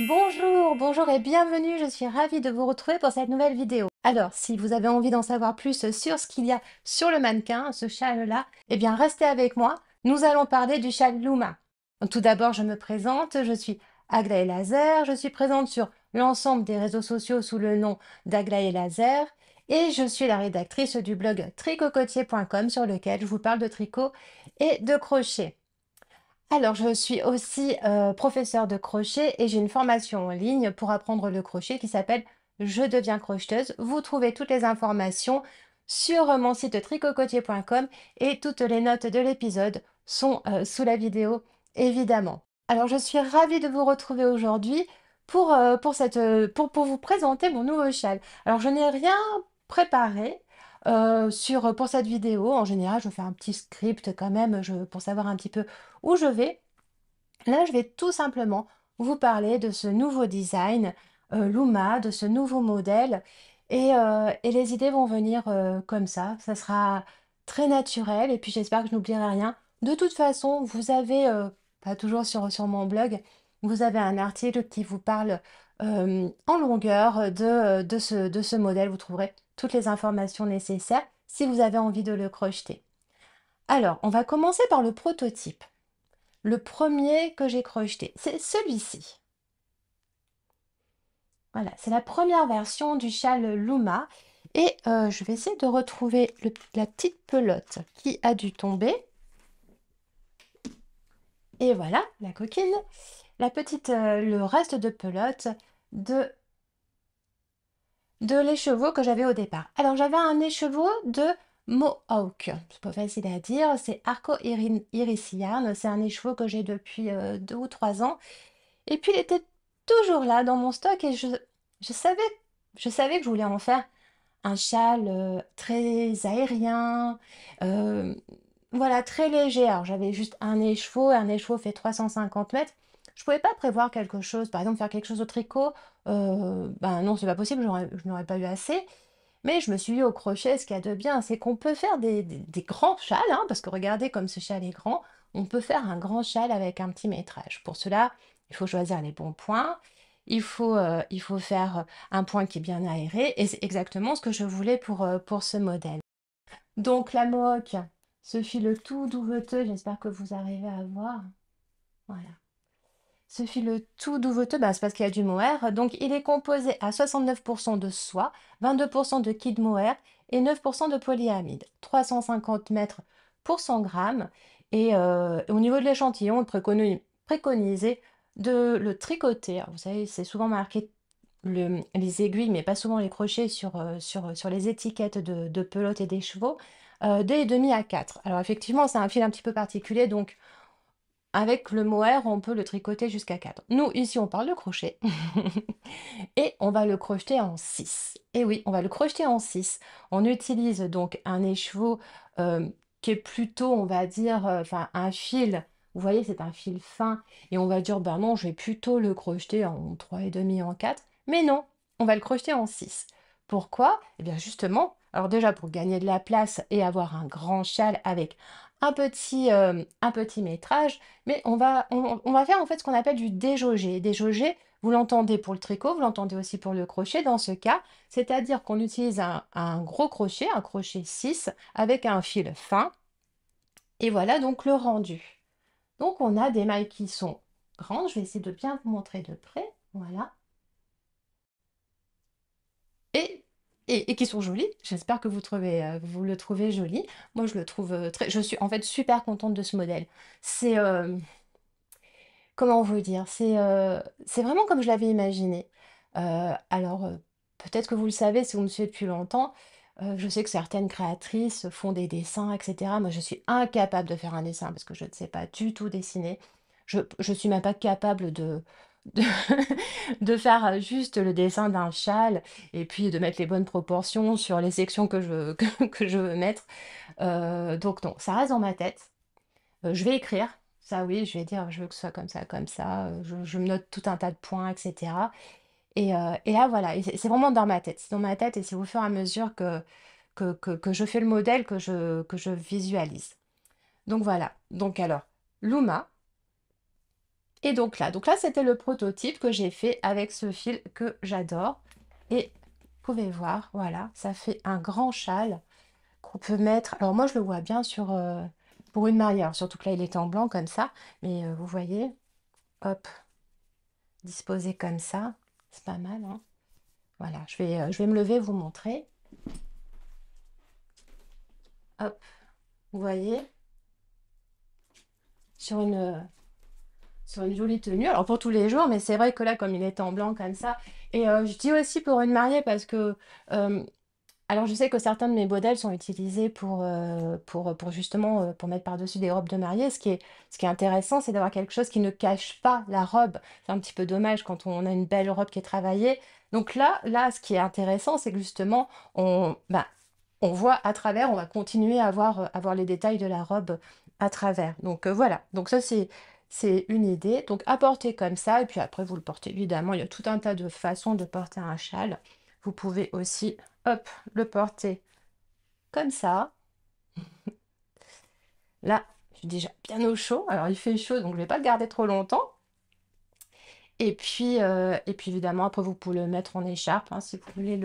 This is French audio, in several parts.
Bonjour, bonjour et bienvenue, je suis ravie de vous retrouver pour cette nouvelle vidéo. Alors, si vous avez envie d'en savoir plus sur ce qu'il y a sur le mannequin, ce châle-là, eh bien restez avec moi, nous allons parler du châle Luma. Tout d'abord, je me présente, je suis Aglaé Laser, je suis présente sur l'ensemble des réseaux sociaux sous le nom d'Aglaé Laser et je suis la rédactrice du blog tricocotier.com sur lequel je vous parle de tricot et de crochet. Alors, je suis aussi professeure de crochet et j'ai une formation en ligne pour apprendre le crochet qui s'appelle Je deviens crocheteuse. Vous trouvez toutes les informations sur mon site tricocotier.com et toutes les notes de l'épisode sont sous la vidéo, évidemment. Alors, je suis ravie de vous retrouver aujourd'hui pour vous présenter mon nouveau châle. Alors, je n'ai rien préparé pour cette vidéo. En général, je fais un petit script quand même pour savoir un petit peu où je vais. Là, je vais tout simplement vous parler de ce nouveau design Luma, de ce nouveau modèle. Et les idées vont venir comme ça sera très naturel. Et puis j'espère que je n'oublierai rien. De toute façon, vous avez, pas toujours sur mon blog, vous avez un article qui vous parle en longueur de ce modèle. Vous trouverez toutes les informations nécessaires si vous avez envie de le crocheter. Alors, on va commencer par le prototype. Le premier que j'ai crocheté, c'est celui-ci. Voilà, c'est la première version du châle Luma. Et je vais essayer de retrouver la petite pelote qui a dû tomber. Et voilà, la coquine. Le reste de pelote de l'écheveau que j'avais au départ. Alors, j'avais un écheveau de Mohawk. C'est pas facile à dire. C'est Arco Iris Yarn. C'est un écheveau que j'ai depuis 2 ou 3 ans. Et puis, il était toujours là dans mon stock et je savais, je savais que je voulais en faire un châle très aérien, euh, voilà, très léger. Alors, j'avais juste un écheveau fait 350 mètres. Je pouvais pas prévoir quelque chose, par exemple faire quelque chose au tricot. Ben non, c'est pas possible, je n'aurais pas eu assez. Mais je me suis dit au crochet, ce qu'il y a de bien, c'est qu'on peut faire des grands châles, hein, parce que regardez comme ce châle est grand, on peut faire un grand châle avec un petit métrage. Pour cela, il faut choisir les bons points, il faut faire un point qui est bien aéré, et c'est exactement ce que je voulais pour ce modèle. Donc la moque, ce fil tout douveteux, j'espère que vous arrivez à voir. Voilà. Ce fil tout douveteux, bah, c'est parce qu'il y a du mohair. Donc, il est composé à 69% de soie, 22% de kid mohair et 9% de polyamide. 350 mètres pour 100 grammes. Et au niveau de l'échantillon, préconisé de le tricoter. Alors, vous savez, c'est souvent marqué les aiguilles, mais pas souvent les crochets sur les étiquettes de pelote et des chevaux, 2,5 à 4. Alors, effectivement, c'est un fil un petit peu particulier, donc avec le mohair, on peut le tricoter jusqu'à 4. Nous, ici, on parle de crochet. Et on va le crocheter en 6. Et oui, on va le crocheter en 6. On utilise donc un écheveau qui est plutôt, on va dire, enfin, un fil. Vous voyez, c'est un fil fin. Et on va dire, ben non, je vais plutôt le crocheter en 3,5, en 4. Mais non, on va le crocheter en 6. Pourquoi? Eh bien, justement, alors déjà pour gagner de la place et avoir un grand châle avec un petit métrage, mais on va faire en fait ce qu'on appelle du déjaugé. Déjaugé, vous l'entendez pour le tricot, vous l'entendez aussi pour le crochet dans ce cas, c'est-à-dire qu'on utilise un gros crochet, un crochet 6 avec un fil fin, et voilà donc le rendu. Donc on a des mailles qui sont grandes, je vais essayer de bien vous montrer de près, voilà, et, et qui sont jolies. J'espère que vous le trouvez joli. Moi je le trouve je suis en fait super contente de ce modèle. C'est, comment vous dire? C'est vraiment comme je l'avais imaginé. Alors, peut-être que vous le savez si vous me suivez depuis longtemps, je sais que certaines créatrices font des dessins, et cetera. Moi, je suis incapable de faire un dessin parce que je ne sais pas du tout dessiner. Je suis même pas capable de de faire, juste le dessin d'un châle et puis de mettre les bonnes proportions sur les sections que je veux mettre. Donc non, ça reste dans ma tête. Je vais écrire, ça oui, je vais dire: «Je veux que ce soit comme ça», je me note tout un tas de points et cetera et là voilà et c'est vraiment dans ma tête. C'est dans ma tête et c'est au fur et à mesure que je fais le modèle que je visualise. Donc voilà. Donc alors, Luma, Et donc là, c'était le prototype que j'ai fait avec ce fil que j'adore. Et vous pouvez voir, voilà, ça fait un grand châle qu'on peut mettre. Alors moi, je le vois bien sur pour une mariée. Alors, surtout que là, il est en blanc comme ça. Mais vous voyez, hop, disposé comme ça, c'est pas mal, hein. Voilà, je vais me lever, vous montrer. Hop, vous voyez, sur une, sur une jolie tenue. Alors pour tous les jours, mais c'est vrai que là, comme il est en blanc comme ça, et je dis aussi pour une mariée parce que, euh, alors je sais que certains de mes modèles sont utilisés pour justement pour mettre par-dessus des robes de mariée. Ce qui est intéressant, c'est d'avoir quelque chose qui ne cache pas la robe. C'est un petit peu dommage quand on a une belle robe qui est travaillée. Donc là, ce qui est intéressant, c'est que justement, on voit à travers, on va continuer à voir les détails de la robe à travers. Donc voilà, donc ça c'est une idée. Donc à porter comme ça, et puis après vous le portez évidemment, il y a tout un tas de façons de porter un châle. Vous pouvez aussi, hop, le porter comme ça. Là, je suis déjà bien au chaud. Alors il fait chaud, donc je ne vais pas le garder trop longtemps. Et puis évidemment, après vous pouvez le mettre en écharpe, hein, si vous voulez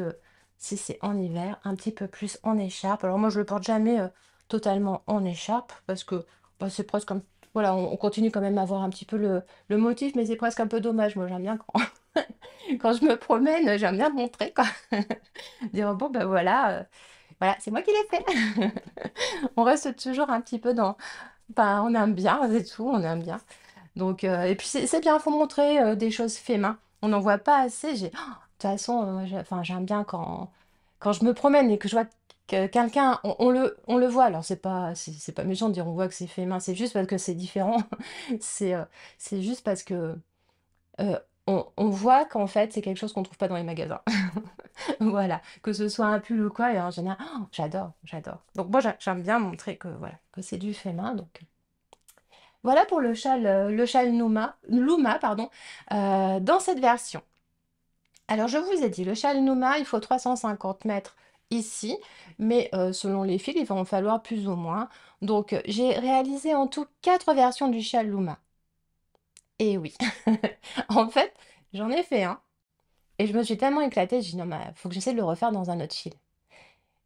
si c'est en hiver, un petit peu plus en écharpe. Alors moi je le porte jamais totalement en écharpe parce que bah, c'est presque comme, voilà, on continue quand même à voir un petit peu le motif, mais c'est presque un peu dommage. Moi j'aime bien quand, quand je me promène, j'aime bien montrer quoi. Dire bon ben voilà, voilà, c'est moi qui l'ai fait. On reste toujours un petit peu dans, ben, on aime bien, c'est tout, on aime bien. Donc, et puis c'est bien, il faut montrer des choses faites main. On n'en voit pas assez. De toute façon, moi, enfin, j'aime bien quand je me promène et que je vois que quelqu'un, on le voit. Alors, c'est pas méchant de dire on voit que c'est fait main, c'est juste parce que c'est différent. C'est c'est juste parce que euh, on voit qu'en fait, c'est quelque chose qu'on trouve pas dans les magasins. Voilà, que ce soit un pull ou quoi, et en général, oh, j'adore, j'adore. Donc, moi, j'aime bien montrer que, voilà, que c'est du fait main. Donc, voilà pour le châle Luma, pardon, dans cette version. Alors, je vous ai dit, le châle Numa, il faut 350 mètres ici, mais selon les fils, il va en falloir plus ou moins. Donc, j'ai réalisé en tout 4 versions du châle Luma. Et oui, en fait, j'en ai fait un, et je me suis tellement éclatée, j'ai dit non, mais faut que j'essaie de le refaire dans un autre fil.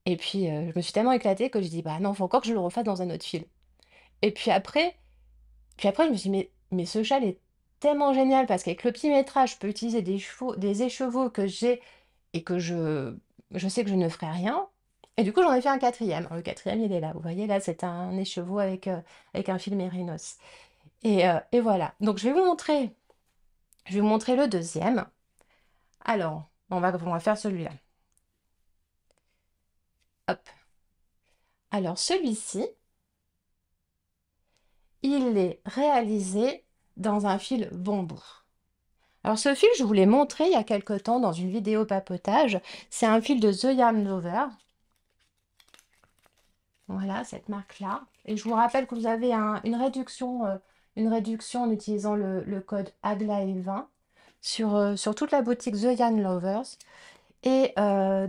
Et puis, je me suis tellement éclatée que j'ai dit, bah non, faut encore que je le refasse dans un autre fil. Et puis après, je me suis dit, mais ce châle est tellement génial parce qu'avec le petit métrage, je peux utiliser des écheveaux que j'ai et que je sais que je ne ferai rien. Et du coup, j'en ai fait un quatrième. Alors, le quatrième, il est là. Vous voyez, là, c'est un écheveau avec un fil mérinos. Et voilà. Donc, je vais vous montrer le deuxième. Alors, on va faire celui-là. Hop. Alors, celui-ci, il est réalisé dans un fil bambou. Alors ce fil, je vous l'ai montré il y a quelque temps dans une vidéo papotage. C'est un fil de The Yarn Lover. Voilà, cette marque-là. Et je vous rappelle que vous avez une réduction en utilisant le code AGLAE20 sur toute la boutique The Yarn Lovers. Et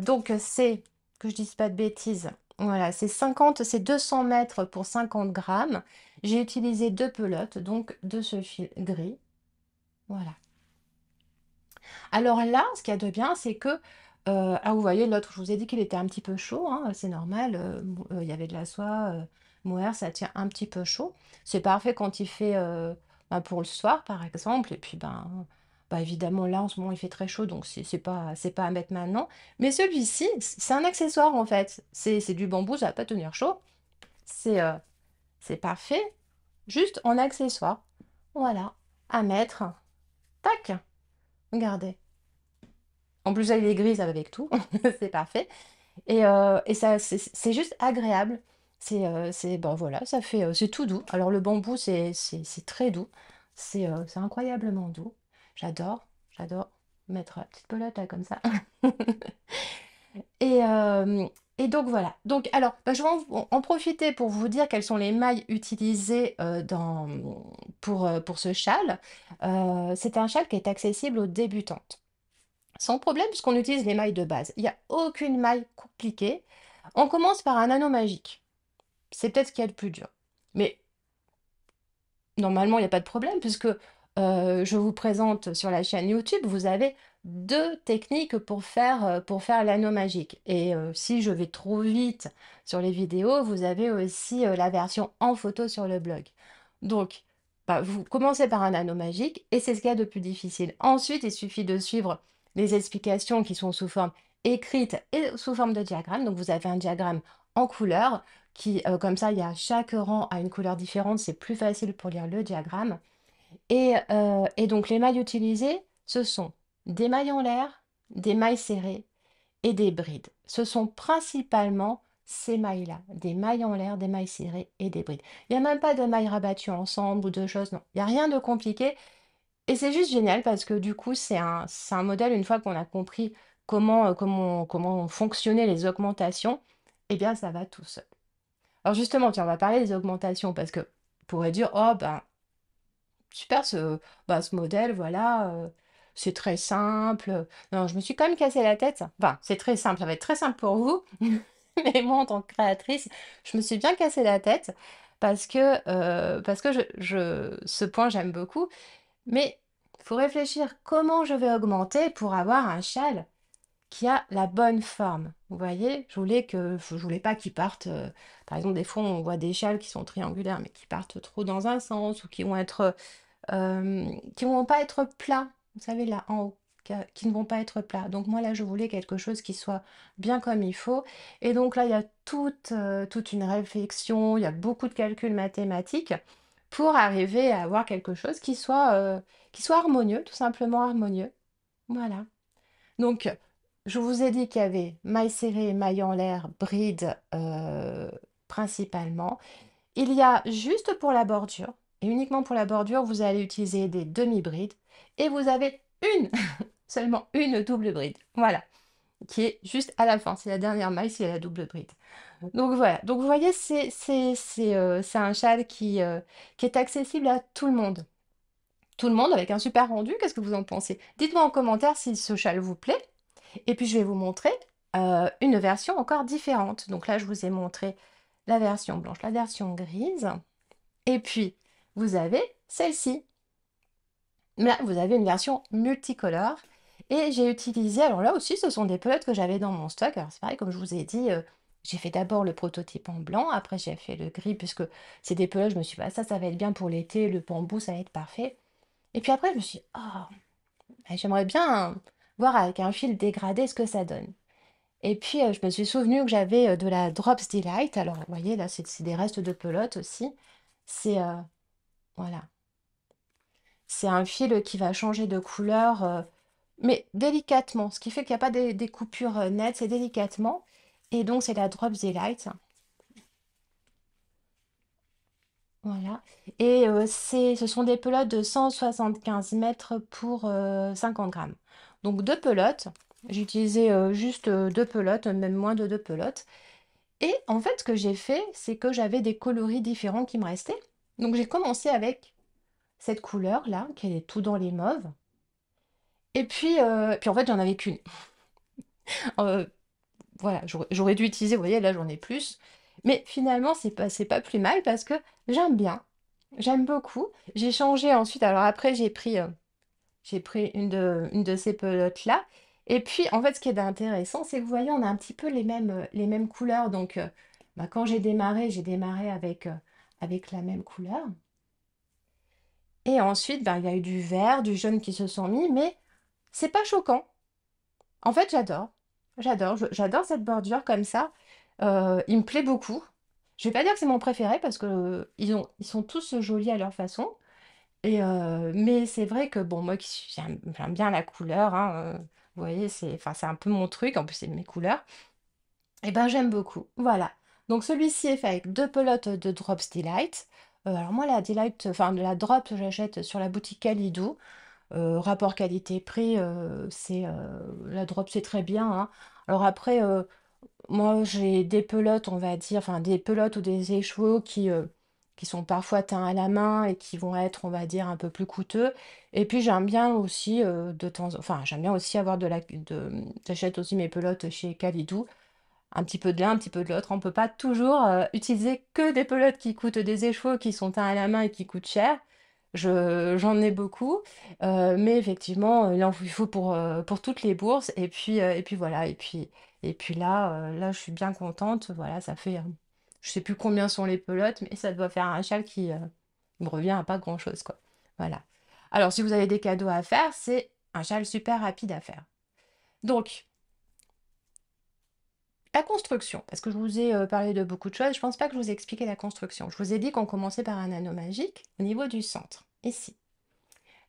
donc c'est, que je dise pas de bêtises, voilà, c'est 200 mètres pour 50 grammes. J'ai utilisé 2 pelotes, donc de ce fil gris. Voilà. Alors là, ce qu'il y a de bien, c'est que, ah vous voyez l'autre, je vous ai dit qu'il était un petit peu chaud, hein, c'est normal, il y avait de la soie, mohair, ça tient un petit peu chaud. C'est parfait quand il fait, bah, pour le soir par exemple, et puis bah, évidemment là en ce moment il fait très chaud, donc c'est pas à mettre maintenant. Mais celui-ci, c'est un accessoire en fait. C'est du bambou, ça va pas tenir chaud. C'est c'est parfait, juste en accessoire. Voilà, à mettre. Tac, regardez. En plus, là, il est gris, ça va avec tout. C'est parfait. Et ça, c'est juste agréable. Bon, voilà, c'est tout doux. Alors, le bambou, c'est très doux. C'est incroyablement doux. J'adore mettre la petite pelote là, comme ça. Et, euh, et donc, voilà. Donc, alors, bah, je vais en profiter pour vous dire quelles sont les mailles utilisées pour ce châle. C'est un châle qui est accessible aux débutantes. Sans problème, puisqu'on utilise les mailles de base. Il n'y a aucune maille compliquée. On commence par un anneau magique. C'est peut-être ce qu'il y a de plus dur. Mais normalement, il n'y a pas de problème, puisque je vous présente sur la chaîne YouTube, vous avez 2 techniques pour faire l'anneau magique et si je vais trop vite sur les vidéos, vous avez aussi, la version en photo sur le blog. Donc, bah, vous commencez par un anneau magique et c'est ce qu'il y a de plus difficile. Ensuite, il suffit de suivre les explications qui sont sous forme écrite et sous forme de diagramme. Donc vous avez un diagramme en couleur qui, comme ça, il y a chaque rang a une couleur différente, c'est plus facile pour lire le diagramme. Et donc les mailles utilisées, ce sont des mailles en l'air, des mailles serrées et des brides. Ce sont principalement ces mailles-là, des mailles en l'air, des mailles serrées et des brides. Il n'y a même pas de mailles rabattues ensemble ou de choses, non. Il n'y a rien de compliqué. Et c'est juste génial parce que du coup, c'est un modèle, une fois qu'on a compris comment fonctionnaient les augmentations, eh bien, ça va tout seul. Alors justement, tiens, on va parler des augmentations parce que on pourrait dire, oh ben, super ce modèle, voilà, c'est très simple. Non, je me suis quand même cassé la tête. Enfin, c'est très simple, ça va être très simple pour vous. Mais moi, en tant que créatrice, je me suis bien cassé la tête parce que ce point, j'aime beaucoup. Mais il faut réfléchir comment je vais augmenter pour avoir un châle qui a la bonne forme. Vous voyez, je voulais pas qu'ils partent. Par exemple, des fois, on voit des châles qui sont triangulaires, mais qui partent trop dans un sens ou qui vont pas être plats. Vous savez, là en haut, qui ne vont pas être plats. Donc moi, là, je voulais quelque chose qui soit bien comme il faut. Et donc là, il y a toute une réflexion, il y a beaucoup de calculs mathématiques pour arriver à avoir quelque chose qui soit harmonieux, tout simplement harmonieux. Voilà. Donc, je vous ai dit qu'il y avait mailles serrées, mailles en l'air, bride principalement. Il y a juste pour la bordure, et uniquement pour la bordure, vous allez utiliser des demi-brides, et vous avez seulement une double bride. Voilà, qui est juste à la fin. C'est la dernière maille, c'est la double bride. Donc voilà. Donc vous voyez, c'est un châle qui est accessible à tout le monde. Tout le monde avec un super rendu. Qu'est-ce que vous en pensez? Dites-moi en commentaire si ce châle vous plaît. Et puis je vais vous montrer une version encore différente. Donc là, je vous ai montré la version blanche, la version grise. Et puis, vous avez celle-ci. Là, vous avez une version multicolore. Et j'ai utilisé, alors là aussi, ce sont des pelotes que j'avais dans mon stock. Alors c'est pareil, comme je vous ai dit, j'ai fait d'abord le prototype en blanc, après j'ai fait le gris, puisque c'est des pelotes, je me suis dit, bah, ça va être bien pour l'été, le bambou, ça va être parfait. Et puis après, je me suis dit, oh, j'aimerais bien voir avec un fil dégradé ce que ça donne. Et puis, je me suis souvenu que j'avais de la Drops Delight. Alors, vous voyez, là, c'est des restes de pelote aussi. C'est voilà, c'est un fil qui va changer de couleur, mais délicatement. Ce qui fait qu'il n'y a pas des coupures nettes, c'est délicatement. Et donc, c'est la Drops Delight. Voilà. Et ce sont des pelotes de 175 mètres pour 50 grammes. Donc, deux pelotes. J'ai utilisé juste deux pelotes, même moins de deux pelotes. Et en fait, ce que j'ai fait, c'est que j'avais des coloris différents qui me restaient. Donc j'ai commencé avec cette couleur-là, qui est tout dans les mauves. Et puis en fait, j'en avais qu'une. Euh, voilà, j'aurais dû utiliser, vous voyez, là j'en ai plus. Mais finalement, c'est pas plus mal parce que j'aime bien. J'aime beaucoup. J'ai changé ensuite. Alors après, j'ai pris une de ces pelotes-là. Et puis, en fait, ce qui est intéressant, c'est que vous voyez, on a un petit peu les mêmes couleurs. Donc, bah, quand j'ai démarré avec la même couleur. Et ensuite, bah, il y a eu du vert, du jaune qui se sont mis, mais c'est pas choquant. En fait, j'adore. J'adore cette bordure comme ça. Il me plaît beaucoup. Je vais pas dire que c'est mon préféré parce que ils sont tous jolis à leur façon. Mais c'est vrai que bon, moi j'aime bien la couleur, hein, vous voyez, enfin, c'est un peu mon truc, en plus c'est mes couleurs. Et ben j'aime beaucoup. Voilà. Donc celui-ci est fait avec deux pelotes de Drops Delight. Alors moi la Delight, enfin de la Drop, j'achète sur la boutique Calidou. Rapport qualité-prix, la Drop c'est très bien, hein. Alors après, moi j'ai des pelotes, on va dire, enfin des pelotes ou des écheveaux qui sont parfois teints à la main et qui vont être, on va dire, un peu plus coûteux. Et puis j'aime bien aussi enfin j'aime bien aussi avoir j'achète aussi mes pelotes chez Calidou. Un petit peu de l'un, un petit peu de l'autre. On peut pas toujours utiliser que des pelotes qui coûtent des écheveaux, qui sont teints à la main et qui coûtent cher. J'en ai beaucoup, mais effectivement, il en il faut pour toutes les bourses et puis voilà et puis là, là, je suis bien contente, voilà, ça fait, je sais plus combien sont les pelotes, mais ça doit faire un châle qui, me revient à pas grand-chose, quoi. Voilà. Alors si vous avez des cadeaux à faire, c'est un châle super rapide à faire. Donc la construction, parce que je vous ai, parlé de beaucoup de choses, je pense pas que je vous ai expliqué la construction. Je vous ai dit qu'on commençait par un anneau magique au niveau du centre, ici.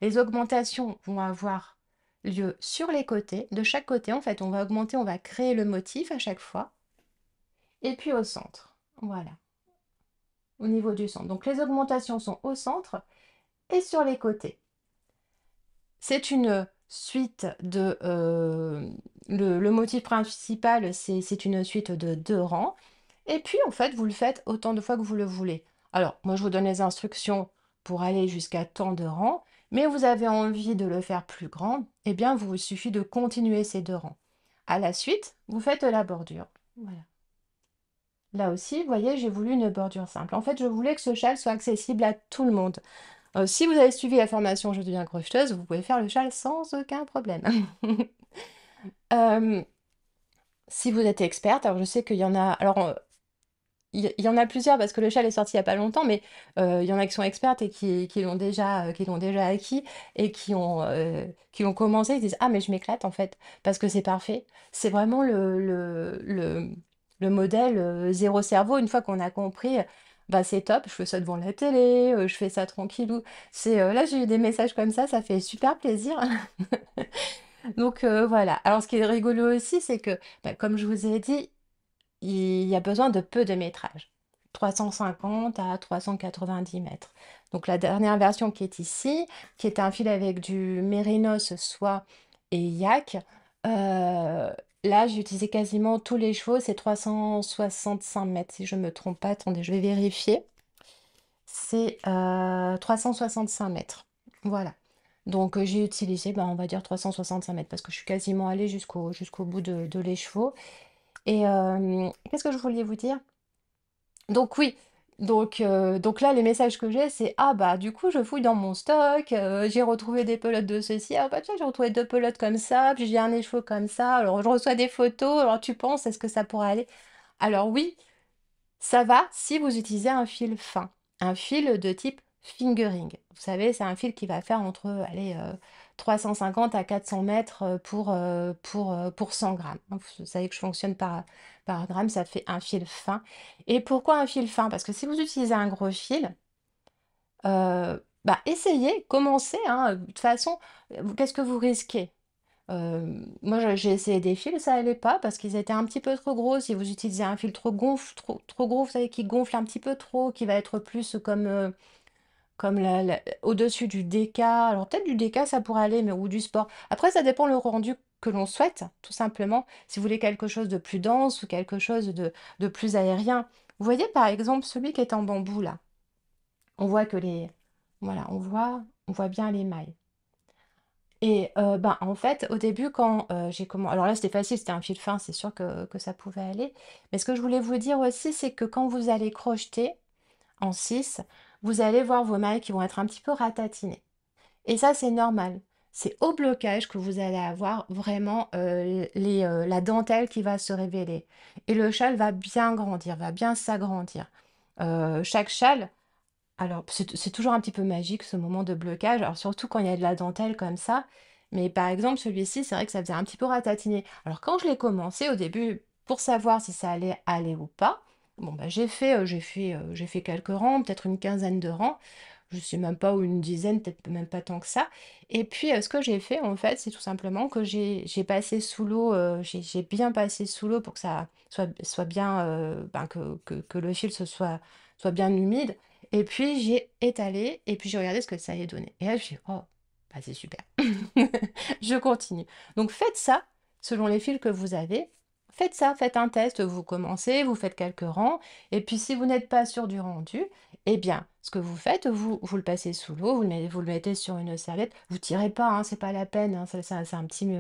Les augmentations vont avoir lieu sur les côtés. De chaque côté, en fait, on va augmenter, on va créer le motif à chaque fois. Et puis au centre. Voilà, au niveau du centre. Donc les augmentations sont au centre et sur les côtés. C'est une suite de... le motif principal, c'est une suite de 2 rangs. Et puis, en fait, vous le faites autant de fois que vous le voulez. Alors, moi, je vous donne les instructions pour aller jusqu'à tant de rangs, mais vous avez envie de le faire plus grand, eh bien, il vous suffit de continuer ces 2 rangs. À la suite, vous faites la bordure. Voilà. Là aussi, vous voyez, j'ai voulu une bordure simple. En fait, je voulais que ce châle soit accessible à tout le monde. Si vous avez suivi la formation Je deviens crocheteuse, vous pouvez faire le châle sans aucun problème. Euh, si vous êtes experte, alors je sais qu'il y en a... Alors, il y en a plusieurs parce que le châle est sorti il y a pas longtemps, mais il y en a qui sont expertes et qui l'ont déjà acquis et qui ont commencé, ils disent: «Ah mais je m'éclate en fait, parce que c'est parfait». C'est vraiment le modèle, 0 cerveau. Une fois qu'on a compris, bah, c'est top, je fais ça devant la télé, je fais ça tranquillou. Là j'ai eu des messages comme ça fait super plaisir. Donc voilà. Alors ce qui est rigolo aussi, c'est que, bah, comme je vous ai dit, il y a besoin de peu de métrage, 350 à 390 mètres. Donc la dernière version qui est ici, qui est un fil avec du mérinos, soie et yak, là j'ai utilisé quasiment tous les chevaux, c'est 365 mètres si je ne me trompe pas. Attendez, je vais vérifier. C'est 365 mètres. Voilà. Donc j'ai utilisé, ben, on va dire 365 mètres parce que je suis quasiment allée jusqu'au bout de l'écheveau. Et qu'est-ce que je voulais vous dire? Donc oui, donc là, les messages que j'ai, c'est: «Ah bah, du coup, je fouille dans mon stock, j'ai retrouvé des pelotes de ceci. Ah bah tiens, j'ai retrouvé 2 pelotes comme ça, puis j'ai un écheveau comme ça. Alors je reçois des photos, alors tu penses, est-ce que ça pourrait aller?» Alors oui, ça va si vous utilisez un fil fin, un fil de type fingering. Vous savez, c'est un fil qui va faire entre, allez, 350 à 400 mètres pour 100 grammes. Hein. Vous savez que je fonctionne par gramme, ça fait un fil fin. Et pourquoi un fil fin? Parce que si vous utilisez un gros fil, bah, essayez, commencez, hein, de toute façon, qu'est-ce que vous risquez? Moi, j'ai essayé des fils, ça allait pas parce qu'ils étaient un petit peu trop gros. Si vous utilisez un fil trop gros, vous savez, qui gonfle un petit peu trop, qui va être plus comme au-dessus du déca. Alors peut-être du déca, ça pourrait aller, mais ou du sport. Après, ça dépend le rendu que l'on souhaite, tout simplement. Si vous voulez quelque chose de plus dense ou quelque chose de plus aérien. Vous voyez, par exemple, celui qui est en bambou, là. On voit que les... Voilà, on voit bien les mailles. Et ben, en fait, au début, quand j'ai commencé... Alors là, c'était facile, c'était un fil fin, c'est sûr que ça pouvait aller. Mais ce que je voulais vous dire aussi, c'est que quand vous allez crocheter en 6, vous allez voir vos mailles qui vont être un petit peu ratatinées. Et ça, c'est normal. C'est au blocage que vous allez avoir vraiment la dentelle qui va se révéler. Et le châle va bien grandir, va bien s'agrandir. Chaque châle, alors c'est toujours un petit peu magique ce moment de blocage, alors surtout quand il y a de la dentelle comme ça. Mais par exemple, celui-ci, c'est vrai que ça faisait un petit peu ratatiner. Alors quand je l'ai commencé au début, pour savoir si ça allait aller ou pas, bon bah j'ai fait quelques rangs, peut-être une quinzaine de rangs. Je sais même pas, ou une dizaine, peut-être même pas tant que ça. Et puis, ce que j'ai fait, en fait, c'est tout simplement que j'ai passé sous l'eau, j'ai bien passé sous l'eau pour que ça soit bien, ben, que le fil soit bien humide. Et puis, j'ai étalé, et puis j'ai regardé ce que ça allait donner. Et là, je me suis dit: «Oh, bah, c'est super». Je continue. Donc, faites ça selon les fils que vous avez. Faites ça, faites un test, vous commencez, vous faites quelques rangs, et puis si vous n'êtes pas sûr du rendu, eh bien, ce que vous faites, vous le passez sous l'eau, vous le mettez sur une serviette, vous tirez pas, hein, c'est pas la peine, hein, c'est un petit,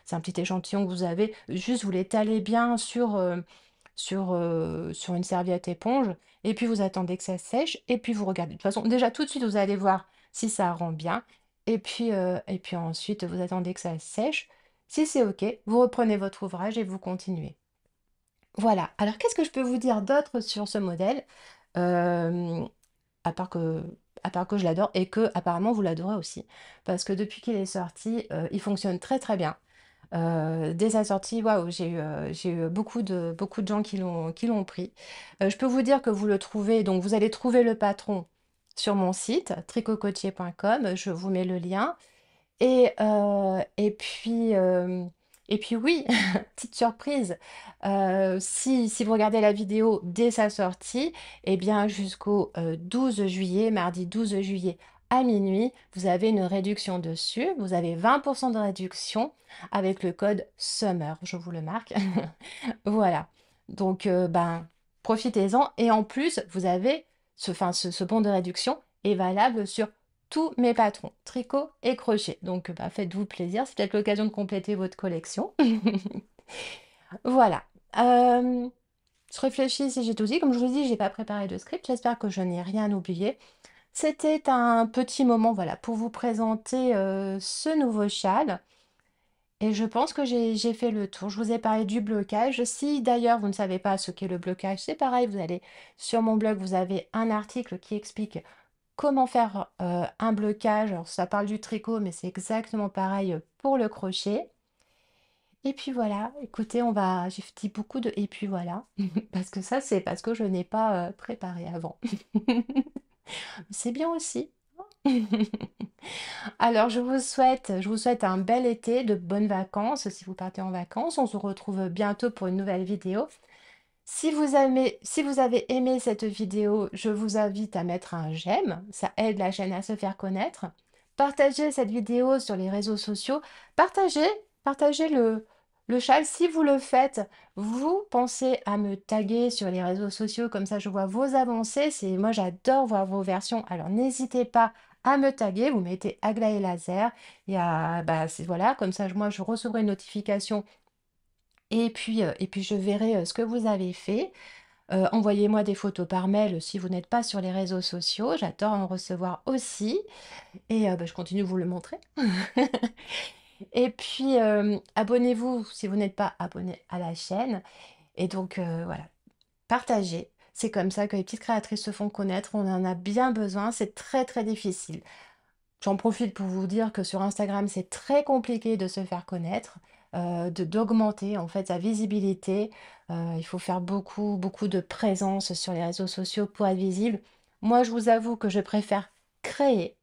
c'est un petit échantillon que vous avez, juste vous l'étalez bien sur une serviette éponge, et puis vous attendez que ça sèche, et puis vous regardez. De toute façon, déjà tout de suite, vous allez voir si ça rend bien. Et puis ensuite, vous attendez que ça sèche. Si c'est OK, vous reprenez votre ouvrage et vous continuez. Voilà. Alors, qu'est-ce que je peux vous dire d'autre sur ce modèle? Euh, à part que, à part que je l'adore et que apparemment vous l'adorez aussi. Parce que depuis qu'il est sorti, il fonctionne très très bien. Dès sa sortie, waouh, j'ai eu beaucoup de gens qui l'ont pris. Je peux vous dire que vous le trouvez, donc vous allez trouver le patron sur mon site tricotcotier.com, je vous mets le lien. Et, et puis oui, petite surprise, si vous regardez la vidéo dès sa sortie, eh bien jusqu'au 12 juillet, mardi 12 juillet à minuit, vous avez une réduction dessus. Vous avez 20% de réduction avec le code SUMMER, je vous le marque. Voilà. Donc, ben, profitez-en. Et en plus, vous avez ce bon de réduction est valable sur tous mes patrons, tricot et crochet. Donc, bah, faites-vous plaisir. C'est peut-être l'occasion de compléter votre collection. Voilà. Je réfléchis si j'ai tout dit. Comme je vous dis, j'ai pas préparé de script. J'espère que je n'ai rien oublié. C'était un petit moment, voilà, pour vous présenter ce nouveau châle. Et je pense que j'ai fait le tour. Je vous ai parlé du blocage. Si d'ailleurs vous ne savez pas ce qu'est le blocage, c'est pareil, vous allez sur mon blog, vous avez un article qui explique comment faire un blocage. Alors ça parle du tricot, mais c'est exactement pareil pour le crochet. Et puis voilà, écoutez, j'ai dit beaucoup de et puis voilà, parce que ça c'est parce que je n'ai pas préparé avant. C'est bien aussi. Alors, je vous souhaite un bel été, de bonnes vacances si vous partez en vacances. On se retrouve bientôt pour une nouvelle vidéo. Si vous avez aimé cette vidéo, je vous invite à mettre un j'aime. Ça aide la chaîne à se faire connaître. Partagez cette vidéo sur les réseaux sociaux. Partagez, partagez le châle. Si vous le faites, vous pensez à me taguer sur les réseaux sociaux. Comme ça, je vois vos avancées. Moi, j'adore voir vos versions. Alors, n'hésitez pas à me taguer. Vous mettez Aglaé Laser. Bah, voilà, comme ça, moi, je recevrai une notification et puis je verrai ce que vous avez fait. Envoyez-moi des photos par mail si vous n'êtes pas sur les réseaux sociaux. J'adore en recevoir aussi. Et bah, je continue de vous le montrer. Et puis, abonnez-vous si vous n'êtes pas abonné à la chaîne. Et donc, voilà, partagez. C'est comme ça que les petites créatrices se font connaître. On en a bien besoin. C'est très, très difficile. J'en profite pour vous dire que sur Instagram, c'est très compliqué de se faire connaître, d'augmenter en fait sa visibilité. Il faut faire beaucoup de présence sur les réseaux sociaux pour être visible. Moi, je vous avoue que je préfère créer,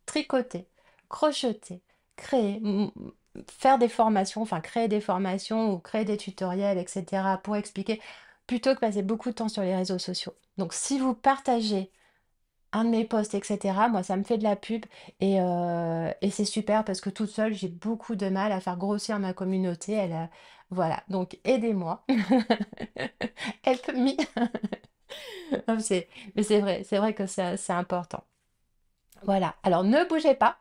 tricoter, crocheter, créer, faire des formations, enfin créer des formations ou créer des tutoriels, etc. pour expliquer, plutôt que passer beaucoup de temps sur les réseaux sociaux. Donc, si vous partagez un de mes posts, etc. Moi, ça me fait de la pub et c'est super parce que toute seule, j'ai beaucoup de mal à faire grossir ma communauté. Voilà, donc aidez-moi. Help me. Non, mais c'est vrai que c'est important. Voilà, alors ne bougez pas.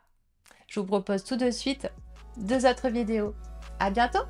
Je vous propose tout de suite deux autres vidéos. À bientôt!